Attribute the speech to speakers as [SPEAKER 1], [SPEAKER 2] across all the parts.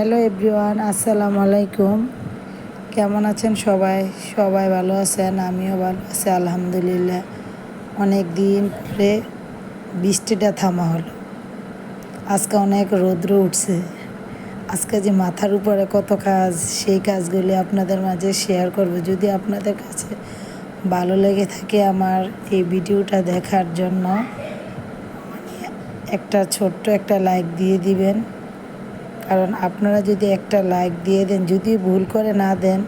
[SPEAKER 1] Hello everyone, আসসালামু আলাইকুম। কেমন আছেন সবাই? সবাই ভালো আছেন? আমিও ভালো আছি আলহামদুলিল্লাহ। অনেক দিন পরে বৃষ্টিটা থামা হলো। আজকে অনেক রৌদ্র উঠছে। আজকে যে মাথার উপরে কত কাজ, সেই কাজগুলি আপনাদের মাঝে শেয়ার করব। যদি আপনাদের কাছে ভালো লেগে থাকে আমার এই ভিডিওটা দেখার জন্য একটা ছোট্ট একটা লাইক দিয়ে দিবেন। কারণ আপনারা যদি একটা লাইক দিয়ে দেন, যদি ভুল করে না দেন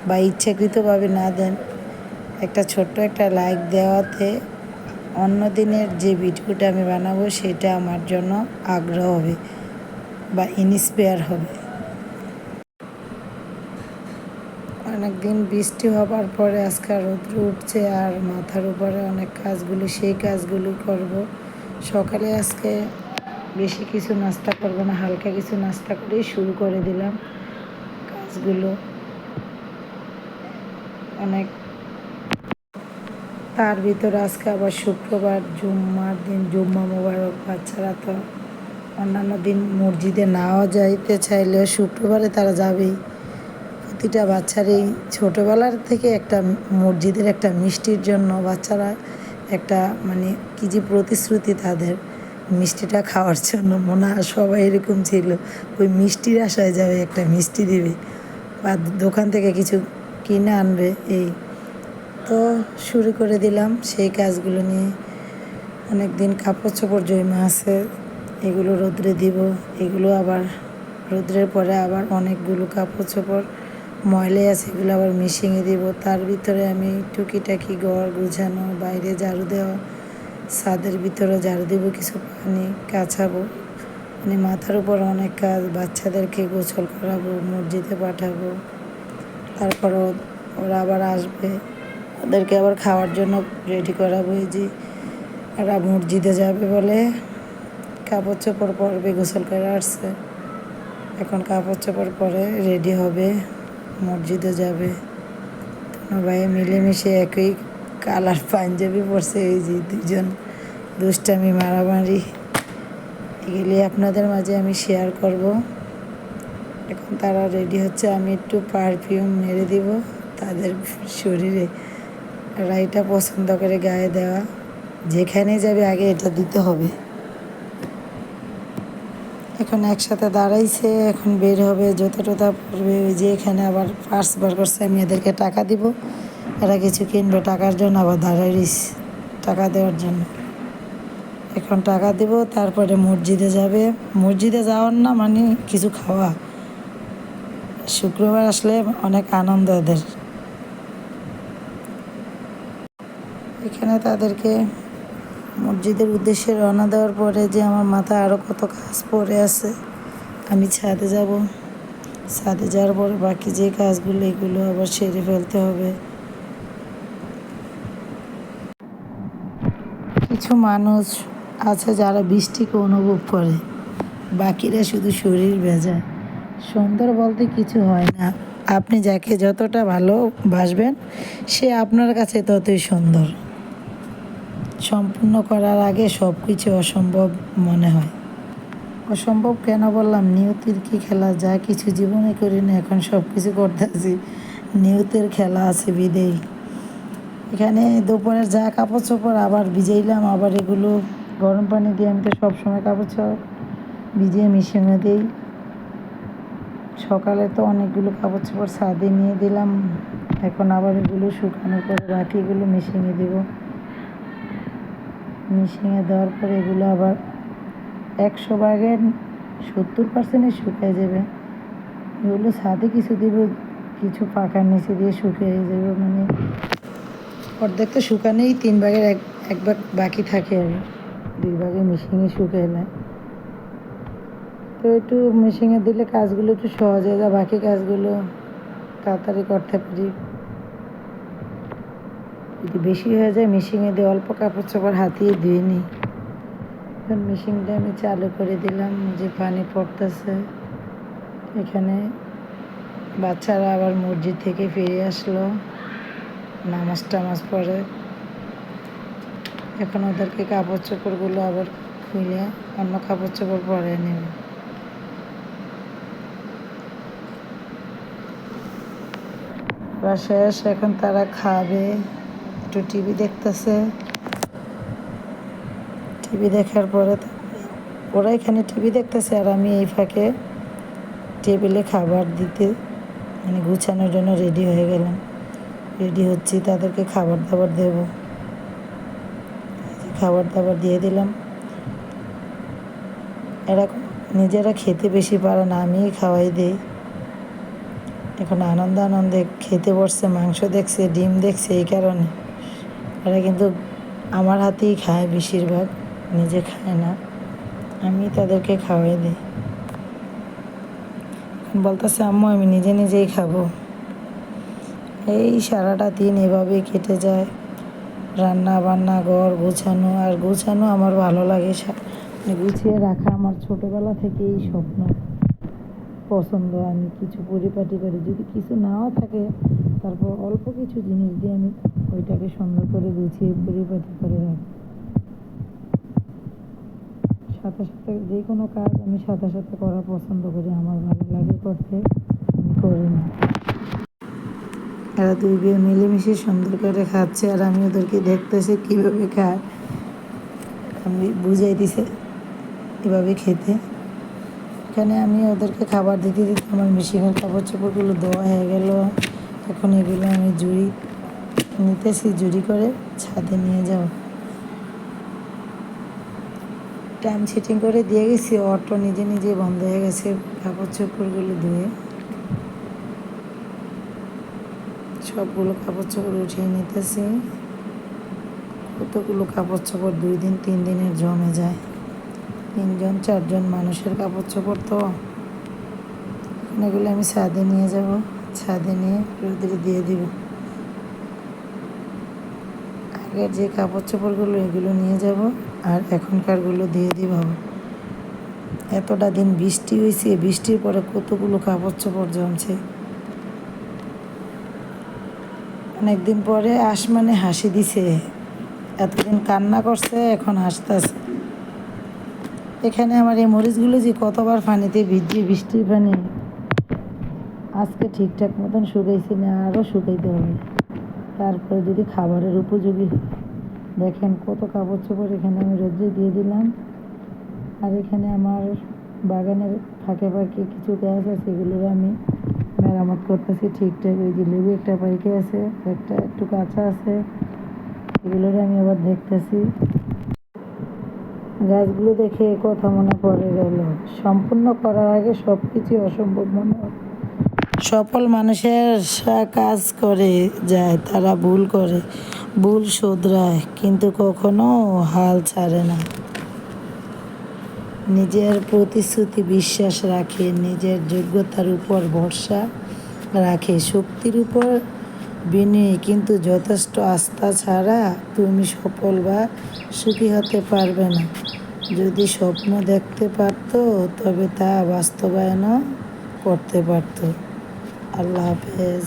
[SPEAKER 1] বা ইচ্ছাকৃতভাবে না দেন, একটা ছোট্ট একটা লাইক দেওয়াতে অন্য দিনের যে ভিডিওটা আমি বানাবো সেটা আমার জন্য আগ্রহ হবে বা ইন্সপায়ার হবে। অনেক দিন বৃষ্টি হবার পরে আজকে রৌদ্র উঠছে আর মাথার উপরে অনেক কাজগুলি, সেই কাজগুলি করব। সকালে আজকে বেশি কিছু নাস্তা করব না, হালকা কিছু নাস্তা করেই শুরু করে দিলাম কাজগুলো। অনেক তার ভিতরে আজকে আবার শুক্রবার, জুম্মার দিন, জুম্মা মোবারক। বাচ্চারা তো অন্যান্য দিন মসজিদে নাও যাইতে চাইলেও শুক্রবারে তারা যাবেই। প্রতিটা বাচ্চারই ছোটোবেলার থেকে একটা মসজিদের একটা মিষ্টির জন্য বাচ্চারা একটা কী যে প্রতিশ্রুতি তাদের মিষ্টিটা খাওয়ার জন্য। মনে হয় সবাই এরকম ছিল, ওই মিষ্টির আশায় যাবে, একটা মিষ্টি দেবে বা দোকান থেকে কিছু কিনে আনবে। এই তো শুরু করে দিলাম সেই কাজগুলো নিয়ে। অনেক দিন কাপড় চোপড় জমা আছে, এগুলো রোদ্রে দিব। এগুলো আবার রোদ্রের পরে আবার অনেকগুলো কাপড় চোপড় ময়লা আছে, এগুলো আবার মেশিনে দিব। তার ভিতরে আমি টুকিটাকি ঘর গুছানো, বাইরে ঝাড়ু দেওয়া, ছাদের ভিতরে ঝাড়ু দেবো, কিছু পানি কাছাবো। মাথার উপর অনেক কাজ। বাচ্চাদেরকে গোসল করাবো, মসজিদে পাঠাবো, তারপর ওরা আবার আসবে, ওদেরকে আবার খাওয়ার জন্য রেডি করাবো। এই যে ওরা মসজিদে যাবে বলে কাপড় চোপড় পরবে, গোসল করে আসছে, এখন কাপড় চোপড় পরে রেডি হবে, মসজিদে যাবে। ভাই মিলেমিশে একই কালার পাঞ্জাবি পরছে। এই যে দুজন দুষ্টামি মারামারি, এগুলি আপনাদের মাঝে আমি শেয়ার করব। এখন তারা রেডি হচ্ছে, আমি একটু পারফিউম মেরে দিব তাদের শরীরে। ওরা এটা পছন্দ করে গায়ে দেওয়া, যেখানে যাবে আগে এটা দিতে হবে। এখন একসাথে দাঁড়াইছে, এখন বের হবে, জুতা টোতা পরবে। ওই যে এখানে আবার পার্স বার করছে, আমি এদেরকে টাকা দিব, এরা কিছু কিনবে, টাকার জন্য আবার দাঁড়াই রইছে টাকা দেওয়ার জন্য। এখন টাকা দিব, তারপরে মসজিদে যাবে। মসজিদে যাওয়ার না কিছু খাওয়া। শুক্রবার আসলে অনেক আনন্দ এদের। এখানে তাদেরকে মসজিদের উদ্দেশ্যে রওনা দেওয়ার পরে যে আমার মাথায় আরও কত কাজ পড়ে আছে। আমি ছাদে যাব, ছাদে যাওয়ার পরে বাকি যে কাজগুলো এগুলো আবার সেরে ফেলতে হবে। কিছু মানুষ আছে যারা বৃষ্টিকে অনুভব করে, বাকিরা শুধু শরীর ভেজায়। সুন্দর বলতে কিছু হয় না, আপনি যাকে যতটা ভালোবাসবেন সে আপনার কাছে ততই সুন্দর। সম্পূর্ণ করার আগে সব কিছু অসম্ভব মনে হয়। অসম্ভব কেন বললাম? নিয়তির কি খেলা, যা কিছু জীবনে করি না এখন সব কিছু করতেছি নিয়তের খেলা আছে বিদেই। এখানে দুপুরের যা কাপড় চোপড় আবার ভিজাইলাম, আবার এগুলো গরম পানি দিয়ে, আমি তো সবসময় কাপড় চোপড় ভিজিয়ে মেশিনে দিই। সকালে তো অনেকগুলো কাপড় চোপড় ছাদে নিয়ে দিলাম, এখন আবার এগুলো শুকানোর পরে বাকিগুলো মেশিনে দেব। মেশিনে দেওয়ার পরে এগুলো আবার 100 ভাগের 70% শুকিয়ে যাবে। এগুলো ছাদে কিছু দিব, কিছু পাখার নিচে দিয়ে শুকিয়ে যাবে। অর্ধেক তো শুকানেই 3 ভাগের এক ভাগ বাকি থাকে, আর 2 ভাগে মেশিনে শুকিয়ে নেয়। তো একটু মেশিনে দিলে কাজগুলো একটু সহজ হয়ে যায়, বাকি কাজগুলো তাড়াতাড়ি করতে পারি। যদি বেশি হয়ে যায় মেশিনে দিয়ে অল্প কাপড় চোপড় হাতিয়ে ধুয়ে নিই। এখন মেশিনটা আমি চালু করে দিলাম, যে পানি পড়তেছে। এখানে বাচ্চারা আবার মসজিদ থেকে ফিরে আসলো, নামাজ টামাজ পড়ে। এখন ওদেরকে কাপড় চোপড়গুলো আবার খুলে অন্য কাপড় চোপড় পরে নেবে। খাওয়া শেষ, এখন তারা খাবে, একটু টিভি দেখতেছে। টিভি দেখার পরে ওরা এখানে টিভি দেখতেছে আর আমি এই ফাঁকে টেবিলে খাবার দিতে মানে গুছানোর জন্য রেডি হয়ে গেলাম। রেডি হচ্ছি, তাদেরকে খাবার দাবার দেব। খাবার দাবার দিয়ে দিলাম। এরা নিজেরা খেতে বেশি পারে না, আমিই খাওয়াই দিই। এখন আনন্দে খেতে বসছে, মাংস দেখছে, ডিম দেখছে, এই কারণে। এরা কিন্তু আমার হাতেই খায় বেশিরভাগ, নিজে খায় না, আমি তাদেরকে খাওয়াই দিই। এখন বলতেছে আম্মু আমি নিজেই খাবো। এই সারাটা দিন এভাবেই কেটে যায়, রান্না বান্না, ঘর গোছানো। আর গোছানো আমার ভালো লাগে, গুছিয়ে রাখা আমার ছোটোবেলা থেকেই স্বপ্ন, পছন্দ। আমি কিছু পরিপাটি করি, যদি কিছু নাও থাকে তারপর অল্প কিছু জিনিস দিয়ে আমি ওইটাকে সুন্দর করে গুছিয়ে পরিপাটি করে রাখি। সাথে যে কোনো কাজ আমি সাথে করা পছন্দ করি, আমার ভালো লাগে করতে, আমি করি না। এরা দুই বিয়ে মিলেমিশে সুন্দর করে খাচ্ছে আর আমি ওদেরকে দেখতেছি কীভাবে খায়। আমি বুঝাই দিছে এভাবে খেতে। এখানে আমি ওদেরকে খাবার দিতে আমার মেশিনের কাপড় চোপড়গুলো ধোয়া হয়ে গেল। এখন এগুলো আমি জুড়ি করে ছাদে নিয়ে যাব। টাইম সেটিং করে দিয়ে গেছি, অটো নিজে বন্ধ হয়ে গেছে কাপড় চোপড়গুলো ধুয়ে। সবগুলো কাপড় চোপড় উঠিয়ে নিতেছি। কতগুলো কাপড় চোপড় 2 দিন 3 দিনের জমে যায়, 3-4 জন মানুষের কাপড় চোপড়। তো এগুলো আমি ছাদে নিয়ে যাব, ছাদে নিয়ে রোদে দিয়ে দিব। আগের যে কাপড় চোপড়গুলো এগুলো নিয়ে যাব আর এখনকারগুলো দিয়ে দিব। এতটা দিন বৃষ্টি হয়েছে, বৃষ্টির পরে কতগুলো কাপড় চোপড় জমছে। অনেকদিন পরে আসমানে হাসি দিছে, এতদিন কান্না করছে, এখন হাসতেছে। এখানে আমার এই মরিচগুলো যে কতবার পানিতে ভিজিয়ে, বৃষ্টির পানি, আজকে ঠিকঠাক মতন শুকাইছি না, আরও শুকাইতে হবে, তারপরে যদি খাবারের উপযোগী। দেখেন কত কাপড় চোপড় এখানে আমি রোদ্রে দিয়ে দিলাম। আর এখানে আমার বাগানের ফাঁকে কিছু গাছ আছে, এগুলোর আমি মেরামত করতেছি ঠিকঠাক। ওই যে লেবু একটা পাইকে আছে, একটা একটু কাঁচা আছে, এগুলোর আমি আবার দেখতেছি। গাছগুলো দেখে কথা মনে পড়ে গেল, সম্পূর্ণ করার আগে সব কিছু অসম্ভব মনে হয়। সফল মানুষের কাজ করে যায়, তারা ভুল করে, ভুল শোধরায়, কিন্তু কখনো হাল ছাড়ে না। নিজের প্রতিশ্রুতি বিশ্বাস রাখে, নিজের যোগ্যতার উপর ভরসা রাখে, শক্তির উপর বিনয়ী, কিন্তু যথেষ্ট আস্থা ছাড়া তুমি সফল বা সুখী হতে পারবে না। যদি স্বপ্ন দেখতে পারতো তবে তা বাস্তবায়নও করতে পারতো। আল্লাহ হাফেজ।